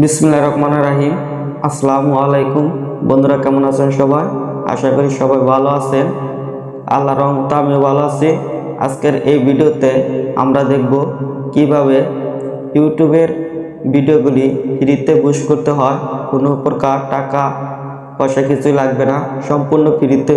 বিসমিল্লাহির রহমানির রহিম। আসসালামু আলাইকুম বন্ধুরা, কেমন আছেন সবাই? আশা করি সবাই ভালো আছেন। আল্লাহর রহমতে আমিও ভালো আছি। আজকের এই ভিডিওতে আমরা দেখব কিভাবে ইউটিউবের ভিডিওগুলি ফ্রিতে বুস্ট করতে হয়। কোনো প্রকার টাকা পয়সা কিছুই লাগবে না, সম্পূর্ণ ফ্রিতে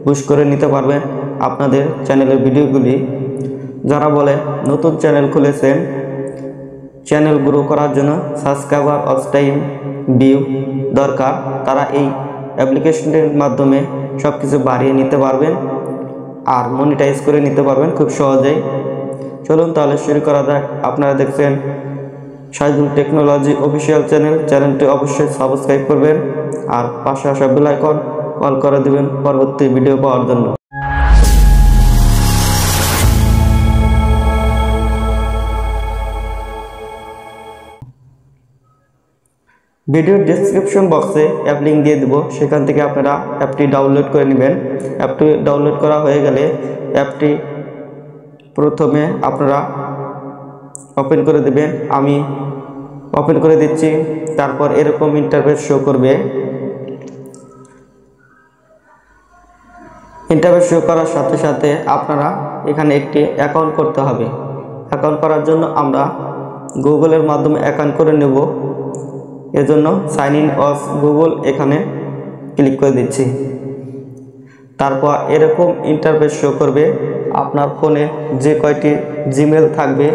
বুস্ট করে নিতে পারবেন আপনাদের চ্যানেলের ভিডিওগুলি। যারা বলে নতুন চ্যানেল খুলেছেন, চ্যানেল গ্রো করার জন্য সাবস্ক্রাইবার ওয়াচ টাইম ভিউ দরকার, তারা এই অ্যাপ্লিকেশনের মাধ্যমে সব কিছু বাড়িয়ে নিতে পারবেন আর মনিটাইজ করে নিতে পারবেন খুব সহজেই। চলুন তাহলে শুরু করা যাক। আপনারা দেখছেন শাহিদুল টেকনোলজি অফিসিয়াল চ্যানেল। চ্যানেলটি অবশ্যই সাবস্ক্রাইব করবেন আর পাশে আসা বেল আইকন অল করে দেবেন পরবর্তী ভিডিও পাওয়ার জন্য। ভিডিওর ডেসক্রিপশন বক্সে অ্যাপ লিঙ্ক দিয়ে দেবো, সেখান থেকে আপনারা অ্যাপটি ডাউনলোড করে নেবেন। অ্যাপটি ডাউনলোড করা হয়ে গেলে অ্যাপটি প্রথমে আপনারা ওপেন করে দেবেন। আমি ওপেন করে দিচ্ছি। তারপর এরকম ইন্টারফেস শো করবে। ইন্টারফেস শো করার সাথে সাথে আপনারা এখানে একটি অ্যাকাউন্ট করতে হবে। অ্যাকাউন্ট করার জন্য আমরা গুগলের মাধ্যমে অ্যাকাউন্ট করে নেব। এজন্য সাইন ইন অফ গুগল এখানে ক্লিক করে দিচ্ছি। তারপর এরকম ইন্টারফেস শো করবে। আপনার ফোনে যে কয়টি জিমেল থাকবে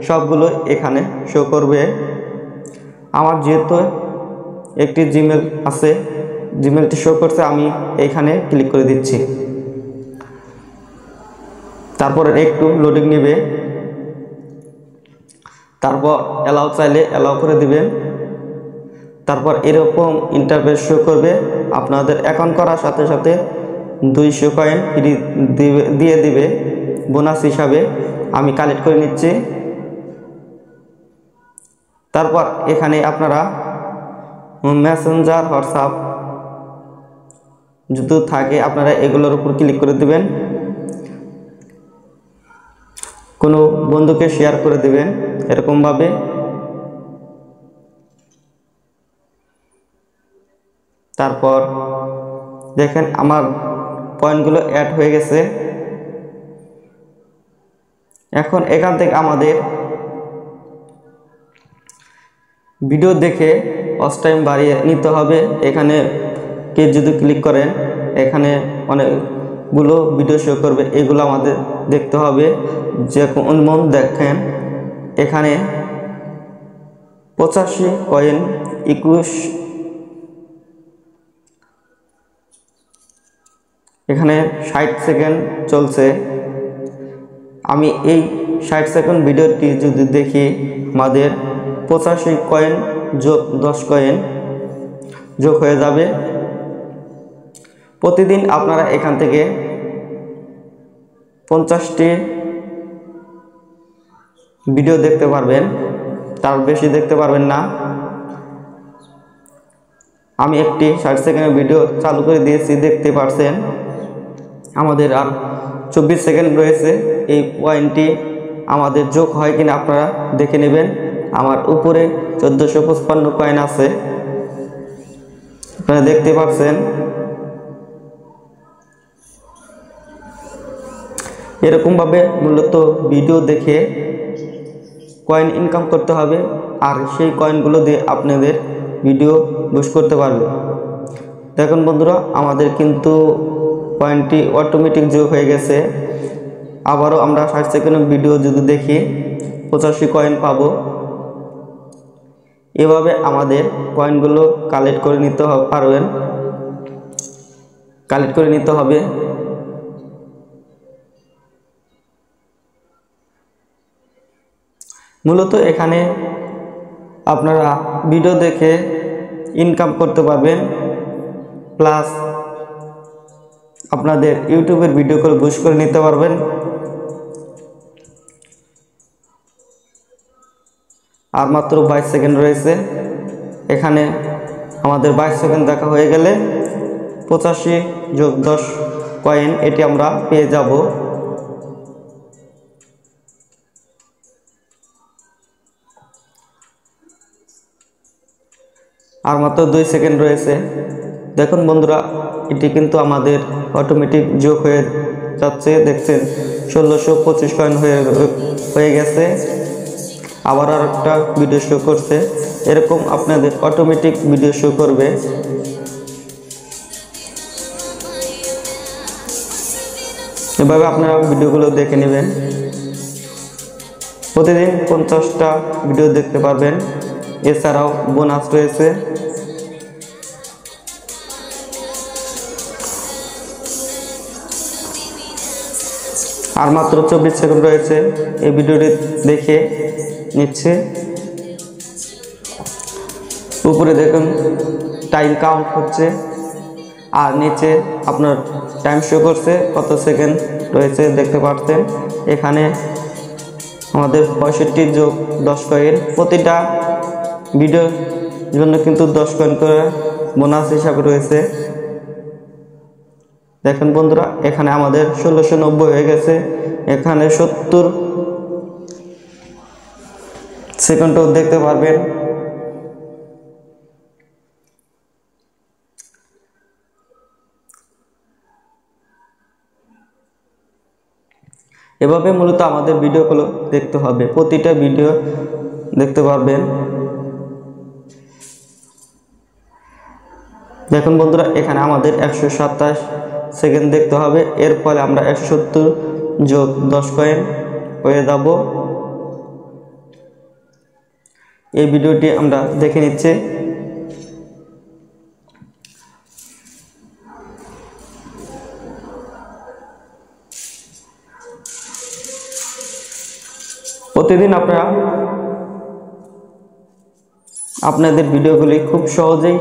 সবগুলো এখানে শো করবে। আমার যেহেতু একটি জিমেল আছে, জিমেলটি শো করছে, আমি এখানে ক্লিক করে দিচ্ছি। তারপর একটু লোডিং নেবে। তারপর অ্যালাউ চাইলে অ্যালাউ করে দিবেন। তারপর এরকম ইন্টারফেস শো করবে। আপনাদের অ্যাকাউন্ট করার সাথে সাথে 200 কয়েন ফ্রি দিয়ে দিবে বোনাস হিসাবে। আমি কালেক্ট করে নিচ্ছি। তারপর এখানে আপনারা মেসেঞ্জার, হোয়াটসঅ্যাপ যদি থাকে আপনারা এগুলোর উপর ক্লিক করে দিবেন। কোনো বন্ধুকে শেয়ার করে দিবেন এরকমভাবে। তারপর দেখেন আমার পয়েন্টগুলো অ্যাড হয়ে গেছে। এখন এখান থেকে আমাদের ভিডিও দেখে ওয়াচ টাইম বাড়িয়ে নিতে হবে। এখানে কে যদি ক্লিক করেন এখানে অনেকগুলো ভিডিও শো করবে, এগুলো আমাদের দেখতে হবে। যেমন দেখেন এখানে 85 কয়েন 21, এখানে 60 সেকেন্ড চলছে। আমি এই 60 সেকেন্ড ভিডিওটি যদি দেখি আমাদের 85 কয়েন যোগ 10 কয়েন যোগ হয়ে যাবে। প্রতিদিন আপনারা এখান থেকে 50টি ভিডিও দেখতে পারবেন, তার বেশি দেখতে পারবেন না। আমি একটি 60 সেকেন্ডের ভিডিও চালু করে দিয়েছি, দেখতে পারছেন। আমাদের আর 24 সেকেন্ড রয়েছে। এই পয়েন্টটি আমাদের যোগ হয় কিনা আপনারা দেখে নেবেন। আমার উপরে 1455 কয়েন আছে, আপনারা দেখতে পাচ্ছেন। এরকমভাবে মূলত ভিডিও দেখে কয়েন ইনকাম করতে হবে আর সেই কয়েনগুলো দিয়ে আপনাদের ভিডিও বুস্ট করতে পারবে। দেখুন বন্ধুরা, আমাদের কিন্তু পয়েন্টটি অটোমেটিক যোগ হয়ে গেছে। আবারও আমরা 60 সেকেন্ডের ভিডিও যদি দেখি 85 কয়েন পাবো। এভাবে আমাদের কয়েনগুলো কালেক্ট করে নিতে পারবেন, কালেক্ট করে নিতে হবে। মূলত এখানে আপনারা ভিডিও দেখে ইনকাম করতে পারবেন, প্লাস আপনাদের ইউটিউবের ভিডিও করে বুস্ট করে নিতে পারবেন। আর মাত্র 22 সেকেন্ড রয়েছে। এখানে আমাদের 22 সেকেন্ড দেখা হয়ে গেলে 85 যোগ 10 কয়েন এটি আমরা পেয়ে যাব। আর মাত্র 2 সেকেন্ড রয়েছে। দেখুন বন্ধুরা, এটি কিন্তু আমাদের অটোমেটিক যোগ হয়ে যাচ্ছে। দেখছেন 1625 কয়েন হয়ে গেছে। আবার আর একটা ভিডিও শো করছে। এরকম আপনাদের অটোমেটিক ভিডিও শো করবে। এভাবে আপনারা ভিডিওগুলো দেখে নেবেন। প্রতিদিন 50টা ভিডিও দেখতে পারবেন। এছাড়াও বোনাস রয়েছে। আর মাত্র 24 সেকেন্ড রয়েছে। এই ভিডিওটি দেখে নিচ্ছে। উপরে দেখুন টাইম কাউন্ট হচ্ছে, আর নিচে আপনার টাইম শো করছে কত সেকেন্ড রয়েছে দেখতে পাচ্ছেন। এখানে আমাদের 65 যোগ 10 কয়েন। প্রতিটা ভিডিওর জন্য কিন্তু 10 কয়েন করে বোনাস হিসাবে রয়েছে। দেখেন বন্ধুরা, এখানে আমাদের 1690 হয়ে গেছে। এখানে 70 সেকেন্ডও দেখতে পারবেন। এভাবে মূলত আমাদের ভিডিওগুলো দেখতে হবে। প্রতিটা ভিডিও দেখতে পারবেন। দেখুন বন্ধুরা, এখানে আমাদের 127 সেকেন্ড দেখতে হবে। এর ফলে আমরা 170 যোগ 10 কয়েন হয়ে যাব। এই ভিডিওটি আমরা দেখে নিচ্ছি। প্রতিদিন আপনারা আপনাদের ভিডিওগুলি খুব সহজেই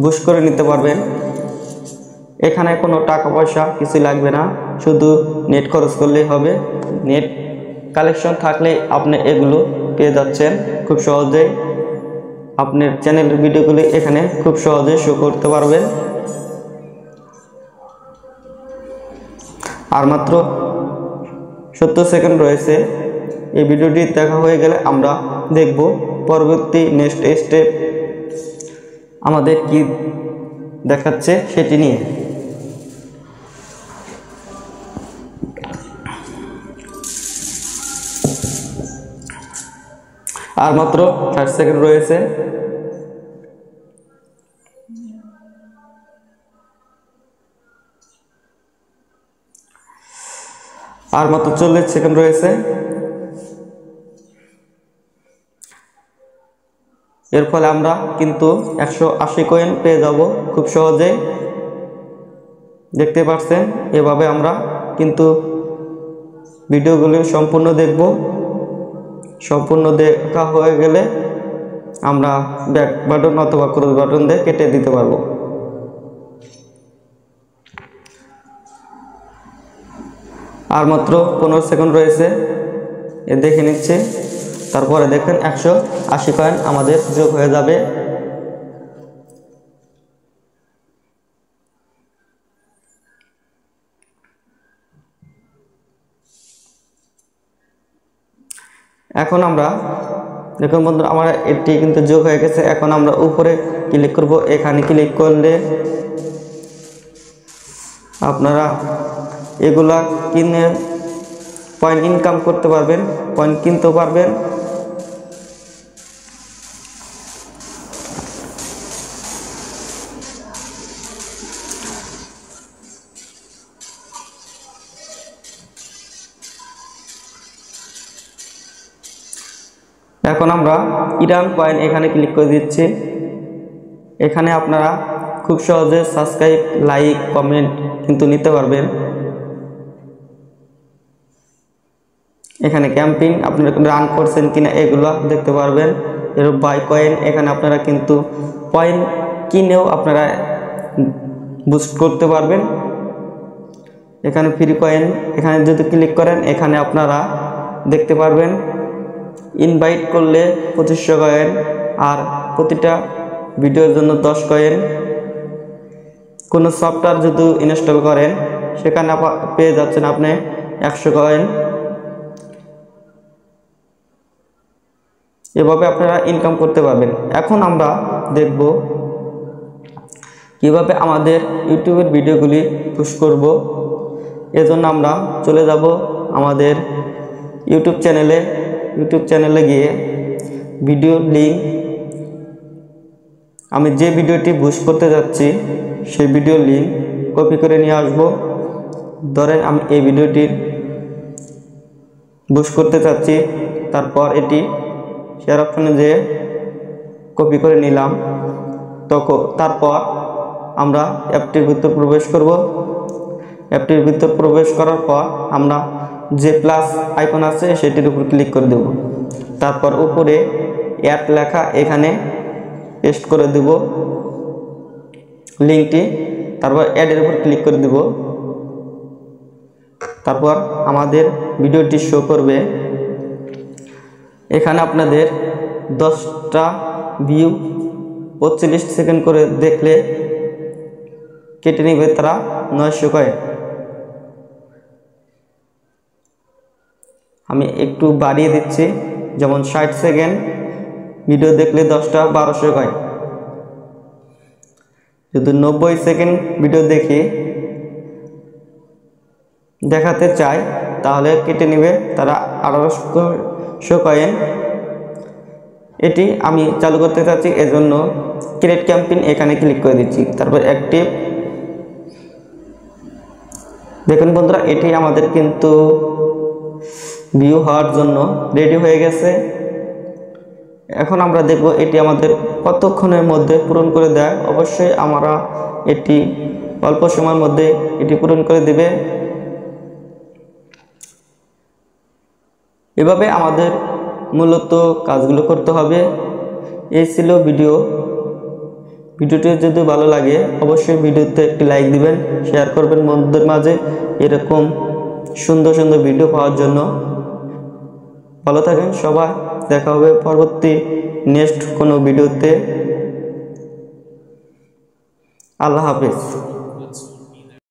বুস্ট করে নিতে পারবেন। এখানে কোনো টাকা পয়সা কিছু লাগবে না, শুধু নেট খরচ করলেই হবে। নেট কালেকশন থাকলে আপনি এগুলো পেয়ে যাচ্ছেন খুব সহজেই। আপনার চ্যানেলের ভিডিওগুলি এখানে খুব সহজেই শো করতে পারবেন। আর মাত্র 70 সেকেন্ড রয়েছে। এই ভিডিওটি দেখা হয়ে গেলে আমরা দেখব পরবর্তী নেক্সট স্টেপ আমাদের কি দেখাচ্ছে সেটি নিয়ে। আর মাত্র 60 সেকেন্ড রয়েছে। আর মাত্র 40 সেকেন্ড রয়েছে। এর ফলে আমরা কিন্তু 180 কয়েন পেয়ে যাব খুব সহজে। দেখতে পাচ্ছেন, এভাবে আমরা কিন্তু ভিডিওগুলো সম্পূর্ণ দেখব। সম্পূর্ণ দেখা হয়ে গেলে আমরা ব্যাক বাটন অথবা ক্রস বাটন দিয়ে কেটে দিতে পারবো। আর মাত্র 15 সেকেন্ড রয়েছে। এ দেখে নিচ্ছে। তারপরে দেখেন 180 কয়েন আমাদের যোগ হয়ে যাবে। এখন আমরা দেখুন বন্ধুরা, আমার এটি কিন্তু যোগ হয়ে গেছে। এখন আমরা উপরে ক্লিক করব। এখানে ক্লিক করলে আপনারা এগুলা কিনে পয়েন্ট ইনকাম করতে পারবেন, পয়েন্ট কিনতে পারবেন। এখন আমরা ইরান কয়েন এখানে ক্লিক করে দিচ্ছি। এখানে আপনারা খুব সহজে সাবস্ক্রাইব, লাইক, কমেন্ট কিন্তু নিতে পারবেন। এখানে ক্যাম্পিং আপনারা রান করছেন কিনা এগুলো দেখতে পারবেন। এর বাই কয়েন, এখানে আপনারা কিন্তু পয়েন্ট কিনেও আপনারা বুস্ট করতে পারবেন। এখানে ফ্রি কয়েন, এখানে যদি ক্লিক করেন এখানে আপনারা দেখতে পারবেন ইনভাইট করলে 2500 কয়েন, আর প্রতিটা ভিডিওর জন্য 10 কয়েন। কোনো সফটওয়্যার যদি ইনস্টল করেন সেখানে পেয়ে যাচ্ছেন আপনি 100 কয়েন। এভাবে আপনারা ইনকাম করতে পারবেন। এখন আমরা দেখব কিভাবে আমাদের ইউটিউবের ভিডিওগুলি পুশ করব। এজন্য আমরা চলে যাব আমাদের ইউটিউব চ্যানেলে গিয়ে ভিডিও লিংক, আমি যে ভিডিওটি পুশ করতে যাচ্ছি সেই ভিডিও লিংক কপি করে নিয়ে আসব। ধরেন আমি এই ভিডিওটির পুশ করতে চাচ্ছি, তারপর এটি শেয়ার অপশনে যেয়ে কপি করে নিলাম। তারপর আমরা অ্যাপটির ভিতর প্রবেশ করব। অ্যাপটির ভিতর প্রবেশ করার পর আমরা যে প্লাস আইকন আছে সেটির উপর ক্লিক করে দেব। তারপর উপরে অ্যাড লেখা, এখানে পেস্ট করে দেব লিঙ্কটি। তারপর অ্যাডের উপর ক্লিক করে দেব। তারপর আমাদের ভিডিওটি শো করবে। এখানে আপনাদের 10টা ভিউ 45 সেকেন্ড করে দেখলে কেটে নেবে তারা 900 কয়েন। আমি একটু বাড়িয়ে দিচ্ছি, যেমন 60 সেকেন্ড ভিডিও দেখলে 10টা 1200 কয়েন। যদি 90 সেকেন্ড ভিডিও দেখাতে চায় তাহলে কেটে নেবে তারা 1800 কয়েন। এটি আমি চালু করতে চাচ্ছি, এজন্য ক্রিয়েট ক্যাম্পেইন এখানে ক্লিক করে দিচ্ছি। তারপর অ্যাক্টিভ। দেখুন বন্ধুরা, এটি আমাদের কিন্তু ভিউ হওয়ার জন্য রেডি হয়ে গেছে। এখন আমরা দেখব এটি আমাদের কতক্ষণের মধ্যে পূরণ করে দেয়। অবশ্যই আমরা এটি অল্প সময়ের মধ্যে এটি পূরণ করে দেবে। এভাবে আমাদের মূলত কাজগুলো করতে হবে। এই ছিল ভিডিওটি যদি ভালো লাগে অবশ্যই ভিডিওতে একটি লাইক দিবেন, শেয়ার করবেন বন্ধুদের মাঝে এরকম সুন্দর সুন্দর ভিডিও পাওয়ার জন্য। ভালো থাকেন সবাই, দেখা হবে পরবর্তী নেক্সট কোনো ভিডিওতে। আল্লাহ হাফেজ।